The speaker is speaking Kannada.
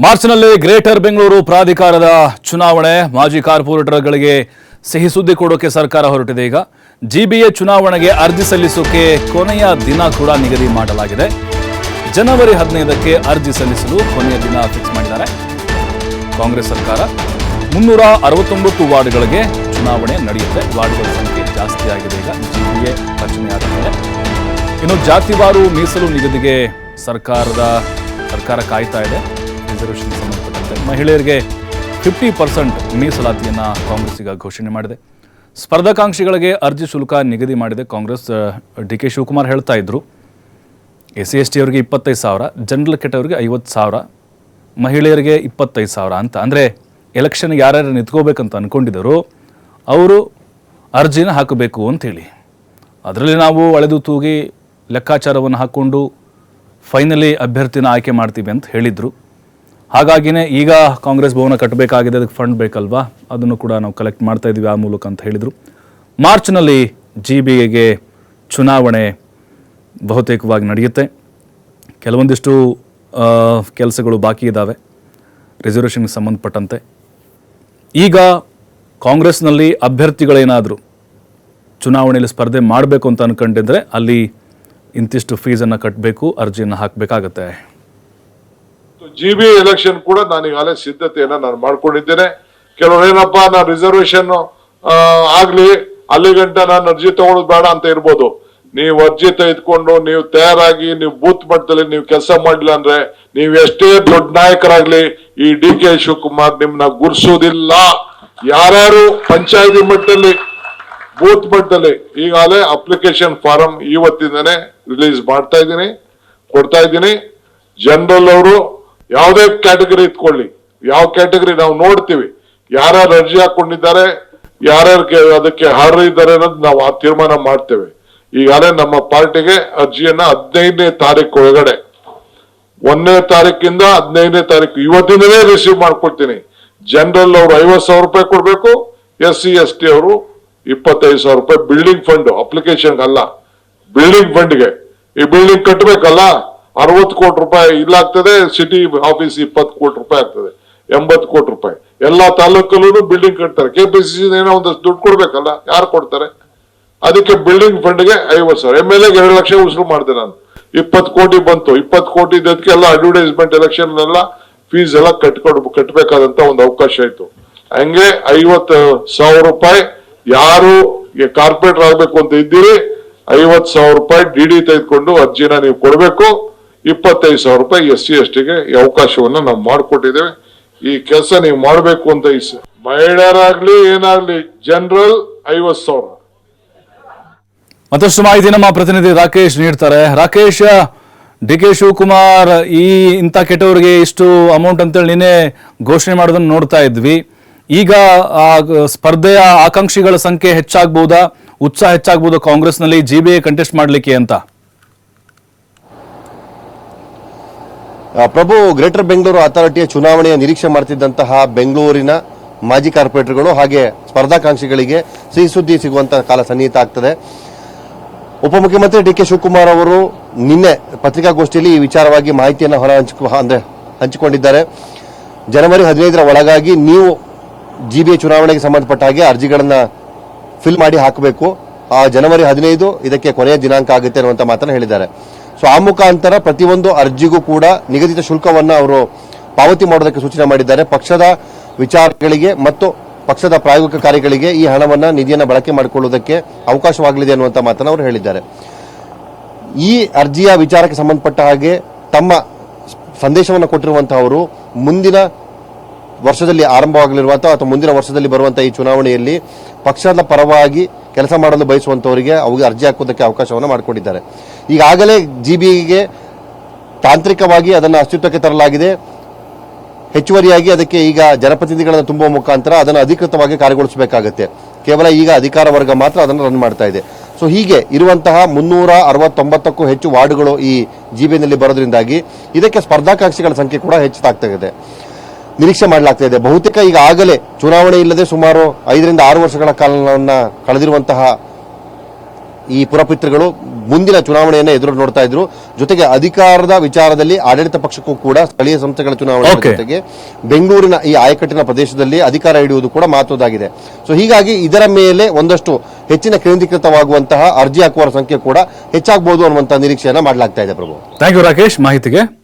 ಮಾರ್ಚ್ನಲ್ಲಿ ಗ್ರೇಟರ್ ಬೆಂಗಳೂರು ಪ್ರಾಧಿಕಾರದ ಚುನಾವಣೆ ಮಾಜಿ ಕಾರ್ಪೊರೇಟರ್ಗಳಿಗೆ ಸಿಹಿ ಸುದ್ದಿ ಕೊಡೋಕೆ ಸರ್ಕಾರ ಹೊರಟಿದೆ. ಈಗ ಜಿಬಿಎ ಚುನಾವಣೆಗೆ ಅರ್ಜಿ ಸಲ್ಲಿಸೋಕೆ ಕೊನೆಯ ದಿನ ಕೂಡ ನಿಗದಿ ಮಾಡಲಾಗಿದೆ. ಜನವರಿ 15ಕ್ಕೆ ಅರ್ಜಿ ಸಲ್ಲಿಸಲು ಕೊನೆಯ ದಿನ ಫಿಕ್ಸ್ ಮಾಡಿದ್ದಾರೆ ಕಾಂಗ್ರೆಸ್ ಸರ್ಕಾರ. 369 ವಾರ್ಡ್ಗಳಿಗೆ ಚುನಾವಣೆ ನಡೆಯುತ್ತೆ. ವಾರ್ಡ್ಗಳ ಸಂಖ್ಯೆ ಜಾಸ್ತಿ ಆಗಿದೆ ಈಗ ಜಿಬಿಎ ರಚನೆಯಾದ ಮೇಲೆ. ಇನ್ನು ಜಾತಿವಾರು ಮೀಸಲು ನಿಗದಿಗೆ ಸರ್ಕಾರ ಕಾಯ್ತಾ ಇದೆ. ರಿಸರ್ವೇಷನ್ ಸಂಬಂಧಪಟ್ಟಂತೆ ಮಹಿಳೆಯರಿಗೆ 50% ಮೀಸಲಾತಿಯನ್ನು ಕಾಂಗ್ರೆಸ್ ಈಗ ಘೋಷಣೆ ಮಾಡಿದೆ. ಸ್ಪರ್ಧಾಕಾಂಕ್ಷಿಗಳಿಗೆ ಅರ್ಜಿ ಶುಲ್ಕ ನಿಗದಿ ಮಾಡಿದೆ ಕಾಂಗ್ರೆಸ್. ಡಿ.ಕೆ. ಶಿವಕುಮಾರ್ ಹೇಳ್ತಾ ಇದ್ರು SC/ST ಅವರಿಗೆ 25,000, ಜನರಲ್ ಕೆಟಗರಿಗೆ 50,000, ಮಹಿಳೆಯರಿಗೆ 25,000 ಅಂತ. ಅಂದರೆ ಎಲೆಕ್ಷನ್ಗೆ ಯಾರ್ಯಾರು ನಿಂತ್ಕೋಬೇಕಂತ ಅಂದ್ಕೊಂಡಿದ್ದರು ಅವರು ಅರ್ಜಿನ ಹಾಕಬೇಕು ಅಂಥೇಳಿ. ಅದರಲ್ಲಿ ನಾವು ಅಳೆದು ತೂಗಿ ಲೆಕ್ಕಾಚಾರವನ್ನು ಹಾಕ್ಕೊಂಡು ಫೈನಲಿ ಅಭ್ಯರ್ಥಿನ ಆಯ್ಕೆ ಮಾಡ್ತೀವಿ ಅಂತ ಹೇಳಿದರು. ಹಾಗಾಗಿನೇ ಈಗ ಕಾಂಗ್ರೆಸ್ ಭವನ ಕಟ್ಟಬೇಕಾಗಿದೆ, ಅದಕ್ಕೆ ಫಂಡ್ ಬೇಕಲ್ವಾ, ಅದನ್ನು ಕೂಡ ನಾವು ಕಲೆಕ್ಟ್ ಮಾಡ್ತಾ ಇದ್ದೀವಿ ಆ ಮೂಲಕ ಅಂತ ಹೇಳಿದರು. ಮಾರ್ಚ್ನಲ್ಲಿ ಜಿಬಿಎಗೆ ಚುನಾವಣೆ ಬಹುತೇಕವಾಗಿ ನಡೆಯುತ್ತೆ. ಕೆಲವೊಂದಿಷ್ಟು ಕೆಲಸಗಳು ಬಾಕಿ ಇದ್ದಾವೆ ರಿಸರ್ವೇಷನ್ಗೆ ಸಂಬಂಧಪಟ್ಟಂತೆ. ಈಗ ಕಾಂಗ್ರೆಸ್ನಲ್ಲಿ ಅಭ್ಯರ್ಥಿಗಳೇನಾದರೂ ಚುನಾವಣೆಯಲ್ಲಿ ಸ್ಪರ್ಧೆ ಮಾಡಬೇಕು ಅಂತ ಅಂದ್ಕೊಂಡಿದ್ರೆ ಅಲ್ಲಿ ಇಂತಿಷ್ಟು ಫೀಸನ್ನು ಕಟ್ಟಬೇಕು, ಅರ್ಜಿಯನ್ನು ಹಾಕಬೇಕಾಗತ್ತೆ. ಜಿಬಿ ಎಲೆಕ್ಷನ್ ಕೂಡ ನಾನು ಈಗಾಗಲೇ ಸಿದ್ಧತೆಯನ್ನ ನಾನು ಮಾಡ್ಕೊಂಡಿದ್ದೇನೆ. ಕೆಲವರು ಏನಪ್ಪ ನಾನು ರಿಸರ್ವೇಶನ್ ಆಗ್ಲಿ ಅಲ್ಲಿ ಗಂಟ ನಾನು ಅರ್ಜಿ ತಗೊಳ್ಳೋದು ಬೇಡ ಅಂತ ಇರ್ಬೋದು. ನೀವು ಅರ್ಜಿ ತೆಗೆದುಕೊಂಡು ನೀವು ತಯಾರಾಗಿ ನೀವು ಬೂತ್ ಮಟ್ಟದಲ್ಲಿ ನೀವು ಕೆಲಸ ಮಾಡಲಿಲ್ಲ ಅಂದ್ರೆ ನೀವು ಎಷ್ಟೇ ದೊಡ್ಡ ನಾಯಕರಾಗ್ಲಿ ಈ ಡಿ.ಕೆ. ಶಿವಕುಮಾರ್ ನಿಮ್ನ ಗುರ್ಸೋದಿಲ್ಲ. ಯಾರ್ಯಾರು ಪಂಚಾಯತಿ ಮಟ್ಟದಲ್ಲಿ ಬೂತ್ ಮಟ್ಟದಲ್ಲಿ ಈಗಾಗಲೇ ಅಪ್ಲಿಕೇಶನ್ ಫಾರಂ ಇವತ್ತಿಂದನೇ ರಿಲೀಸ್ ಕೊಡ್ತಾ ಇದ್ದೀನಿ. ಜನರಲ್ ಅವರು ಯಾವುದೇ ಕ್ಯಾಟಗರಿ ಇಟ್ಕೊಳ್ಳಿ, ಯಾವ ಕ್ಯಾಟಗರಿ ನಾವು ನೋಡ್ತೀವಿ, ಯಾರ್ಯಾರು ಅರ್ಜಿ ಹಾಕೊಂಡಿದ್ದಾರೆ, ಯಾರ್ಯಾರು ಅದಕ್ಕೆ ಅರ್ಹರಿದ್ದಾರೆ ಅನ್ನೋದು ನಾವು ಆ ತೀರ್ಮಾನ ಮಾಡ್ತೇವೆ. ಈಗಾಗಲೇ ನಮ್ಮ ಪಾರ್ಟಿಗೆ ಅರ್ಜಿಯನ್ನ 15ನೇ ತಾರೀಕು ಒಳಗಡೆ 1ನೇ ತಾರೀಕಿಂದ 15ನೇ ತಾರೀಕು ಇವತ್ತಿಂದಲೇ ರಿಸೀವ್ ಮಾಡ್ಕೊಳ್ತೀನಿ. ಜನರಲ್ ಅವರು 50,000 ರೂಪಾಯಿ ಕೊಡ್ಬೇಕು, SC/ST ಅವರು 25,000 ರೂಪಾಯಿ ಬಿಲ್ಡಿಂಗ್ ಫಂಡ್ ಅಪ್ಲಿಕೇಶನ್ ಅಲ್ಲ, ಬಿಲ್ಡಿಂಗ್ ಫಂಡ್ಗೆ. ಈ ಬಿಲ್ಡಿಂಗ್ ಕಟ್ಟಬೇಕಲ್ಲ, 60 ಕೋಟಿ ರೂಪಾಯಿ ಇಲ್ಲಾಗ್ತದೆ. ಸಿಟಿ ಆಫೀಸ್ 20 ಕೋಟಿ ರೂಪಾಯಿ ಆಗ್ತದೆ, 80 ಕೋಟಿ ರೂಪಾಯಿ. ಎಲ್ಲಾ ತಾಲೂಕಲ್ಲೂ ಬಿಲ್ಡಿಂಗ್ ಕಟ್ತಾರೆ. KPCC ಏನೋ ಒಂದಷ್ಟು ದುಡ್ಡು ಕೊಡ್ಬೇಕಲ್ಲ, ಯಾರು ಕೊಡ್ತಾರೆ? ಅದಕ್ಕೆ ಬಿಲ್ಡಿಂಗ್ ಫಂಡ್ಗೆ 50,000. MLA 2 ಲಕ್ಷ ಉಸುರು ಮಾಡಿದೆ ನಾನು. 20 ಕೋಟಿ ಬಂತು. 20 ಕೋಟಿ ಇದಕ್ಕೆ ಎಲ್ಲ ಅಡ್ವರ್ಟೈಸ್ಮೆಂಟ್ ಎಲೆಕ್ಷನ್ ಎಲ್ಲ ಫೀಸ್ ಎಲ್ಲ ಕಟ್ಟಬೇಕಾದಂತ ಒಂದು ಅವಕಾಶ ಇತ್ತು. ಹಂಗೆ 50,000 ರೂಪಾಯಿ ಯಾರು ಕಾರ್ಪೊರೇಟರ್ ಆಗ್ಬೇಕು ಅಂತ ಇದ್ದೀರಿ 50,000 ರೂಪಾಯಿ DD ತೆಗೆದುಕೊಂಡು ಅರ್ಜಿನ ನೀವು ಕೊಡಬೇಕು. 25,000 ರೂಪಾಯಿ SC/STಗೆ ಈ ಅವಕಾಶವನ್ನ ನಾವು ಮಾಡಿಕೊಟ್ಟಿದ್ದೇವೆ. ಈ ಕೆಲಸ ನೀವು ಮಾಡಬೇಕು ಅಂತ ಮಹಿಳೆಯರಾಗ್ಲಿ ಏನಾಗ್ಲಿ ಜನರಲ್ 50,000. ಮತ್ತಷ್ಟು ಮಾಹಿತಿ ನಮ್ಮ ಪ್ರತಿನಿಧಿ ರಾಕೇಶ್ ನೀಡ್ತಾರೆ. ರಾಕೇಶ್, ಡಿ.ಕೆ. ಶಿವಕುಮಾರ್ ಇಂಥ ಕೆಟ್ಟವರಿಗೆ ಇಷ್ಟು ಅಮೌಂಟ್ ಅಂತೇಳಿ ನಿನ್ನೆ ಘೋಷಣೆ ಮಾಡೋದನ್ನು ನೋಡ್ತಾ ಇದ್ವಿ. ಈಗ ಸ್ಪರ್ಧೆಯ ಆಕಾಂಕ್ಷಿಗಳ ಸಂಖ್ಯೆ ಹೆಚ್ಚಾಗಬಹುದಾ, ಉತ್ಸಾಹ ಹೆಚ್ಚಾಗಬಹುದಾ ಕಾಂಗ್ರೆಸ್ನಲ್ಲಿ ಜಿಬಿಎ ಕಂಟೆಸ್ಟ್ ಮಾಡಲಿಕ್ಕೆ ಅಂತ? ಪ್ರಭು, ಗ್ರೇಟರ್ ಬೆಂಗಳೂರು ಅಥಾರಿಟಿಯ ಚುನಾವಣೆಯ ನಿರೀಕ್ಷೆ ಮಾಡ್ತಿದ್ದಂತಹ ಬೆಂಗಳೂರಿನ ಮಾಜಿ ಕಾರ್ಪೊರೇಟರ್ಗಳು ಹಾಗೆ ಸ್ಪರ್ಧಾಕಾಂಕ್ಷಿಗಳಿಗೆ ಸಿಹಿ ಸುದ್ದಿ ಸಿಗುವಂತಹ ಕಾಲ ಸನ್ನಿಹಿತ ಆಗ್ತದೆ. ಉಪಮುಖ್ಯಮಂತ್ರಿ ಡಿ.ಕೆ. ಶಿವಕುಮಾರ್ ಅವರು ನಿನ್ನೆ ಪತ್ರಿಕಾಗೋಷ್ಠಿಯಲ್ಲಿ ಈ ವಿಚಾರವಾಗಿ ಮಾಹಿತಿಯನ್ನು ಹಂಚಿಕೊಂಡಿದ್ದಾರೆ. ಜನವರಿ 15ರ ಒಳಗಾಗಿ ನೀವು ಜಿಬಿಎ ಚುನಾವಣೆಗೆ ಸಂಬಂಧಪಟ್ಟ ಹಾಗೆ ಅರ್ಜಿಗಳನ್ನು ಫಿಲ್ ಮಾಡಿ ಹಾಕಬೇಕು. ಜನವರಿ 15 ಇದಕ್ಕೆ ಕೊನೆಯ ದಿನಾಂಕ ಆಗುತ್ತೆ ಅನ್ನುವಂಥ ಮಾತನ್ನು ಹೇಳಿದ್ದಾರೆ. ಸೊ ಆ ಮುಖಾಂತರ ಪ್ರತಿಯೊಂದು ಅರ್ಜಿಗೂ ಕೂಡ ನಿಗದಿತ ಶುಲ್ಕವನ್ನು ಅವರು ಪಾವತಿ ಮಾಡೋದಕ್ಕೆ ಸೂಚನೆ ಮಾಡಿದ್ದಾರೆ. ಪಕ್ಷದ ವಿಚಾರಗಳಿಗೆ ಮತ್ತು ಪಕ್ಷದ ಪ್ರಾಯೋಗಿಕ ಕಾರ್ಯಗಳಿಗೆ ಈ ಹಣವನ್ನು ನಿಧಿಯನ್ನು ಬಳಕೆ ಮಾಡಿಕೊಳ್ಳುವುದಕ್ಕೆ ಅವಕಾಶವಾಗಲಿದೆ ಅನ್ನುವಂಥ ಮಾತನ್ನು ಅವರು ಹೇಳಿದ್ದಾರೆ. ಈ ಅರ್ಜಿಯ ವಿಚಾರಕ್ಕೆ ಸಂಬಂಧಪಟ್ಟ ಹಾಗೆ ತಮ್ಮ ಸಂದೇಶವನ್ನು ಕೊಟ್ಟಿರುವಂತಹವರು ಮುಂದಿನ ವರ್ಷದಲ್ಲಿ ಆರಂಭವಾಗಲಿರುವಂತಹ ಅಥವಾ ಮುಂದಿನ ವರ್ಷದಲ್ಲಿ ಬರುವಂತಹ ಈ ಚುನಾವಣೆಯಲ್ಲಿ ಪಕ್ಷದ ಪರವಾಗಿ ಕೆಲಸ ಮಾಡಲು ಬಯಸುವಂತವರಿಗೆ ಅವುಗೆ ಅರ್ಜಿ ಹಾಕುವುದಕ್ಕೆ ಅವಕಾಶವನ್ನು ಮಾಡಿಕೊಂಡಿದ್ದಾರೆ. ಈಗಾಗಲೇ ಜಿಬಿಗೆ ತಾಂತ್ರಿಕವಾಗಿ ಅದನ್ನು ಅಸ್ತಿತ್ವಕ್ಕೆ ತರಲಾಗಿದೆ. ಹೆಚ್ಚುವರಿಯಾಗಿ ಅದಕ್ಕೆ ಈಗ ಜನಪ್ರತಿನಿಧಿಗಳನ್ನು ತುಂಬುವ ಮುಖಾಂತರ ಅದನ್ನು ಅಧಿಕೃತವಾಗಿ ಕಾರ್ಯಗೊಳಿಸಬೇಕಾಗುತ್ತೆ. ಕೇವಲ ಈಗ ಅಧಿಕಾರ ವರ್ಗ ಮಾತ್ರ ಅದನ್ನು ರನ್ ಮಾಡ್ತಾ ಇದೆ. ಸೊ ಹೀಗೆ ಇರುವಂತಹ 369ಕ್ಕೂ ಹೆಚ್ಚು ವಾರ್ಡ್ಗಳು ಈ ಜಿಬಿನಲ್ಲಿ ಬರೋದ್ರಿಂದಾಗಿ ಇದಕ್ಕೆ ಸ್ಪರ್ಧಾಕಾಂಕ್ಷಿಗಳ ಸಂಖ್ಯೆ ಕೂಡ ಹೆಚ್ಚಾಗ್ತಾ ಇದೆ, ನಿರೀಕ್ಷೆ ಮಾಡಲಾಗ್ತಾ ಇದೆ. ಬಹುತೇಕ ಈಗ ಆಗಲೇ ಚುನಾವಣೆ ಇಲ್ಲದೆ ಸುಮಾರು 5 ರಿಂದ 6 ವರ್ಷಗಳ ಕಾಲವನ್ನು ಕಳೆದಿರುವಂತಹ ಈ ಪುರಪಿತೃಗಳು ಮುಂದಿನ ಚುನಾವಣೆಯನ್ನ ಎದುರು ನೋಡ್ತಾ ಇದ್ರು. ಜೊತೆಗೆ ಅಧಿಕಾರದ ವಿಚಾರದಲ್ಲಿ ಆಡಳಿತ ಪಕ್ಷಕ್ಕೂ ಕೂಡ ಸ್ಥಳೀಯ ಸಂಸ್ಥೆಗಳ ಚುನಾವಣೆ ಜೊತೆಗೆ ಬೆಂಗಳೂರಿನ ಈ ಆಯಕಟ್ಟಿನ ಪ್ರದೇಶದಲ್ಲಿ ಅಧಿಕಾರ ಹಿಡಿಯುವುದು ಕೂಡ ಮಹತ್ವದಾಗಿದೆ. ಸೊ ಹೀಗಾಗಿ ಇದರ ಮೇಲೆ ಒಂದಷ್ಟು ಹೆಚ್ಚಿನ ಕೇಂದ್ರೀಕೃತವಾಗುವಂತಹ ಅರ್ಜಿ ಹಾಕುವವರ ಸಂಖ್ಯೆ ಕೂಡ ಹೆಚ್ಚಾಗಬಹುದು ಅನ್ನುವಂತಹ ನಿರೀಕ್ಷೆಯನ್ನ ಮಾಡಲಾಗ್ತಾ ಇದೆ. ಪ್ರಭು, ಥ್ಯಾಂಕ್ ಯು ರಾಕೇಶ್ ಮಾಹಿತಿಗೆ.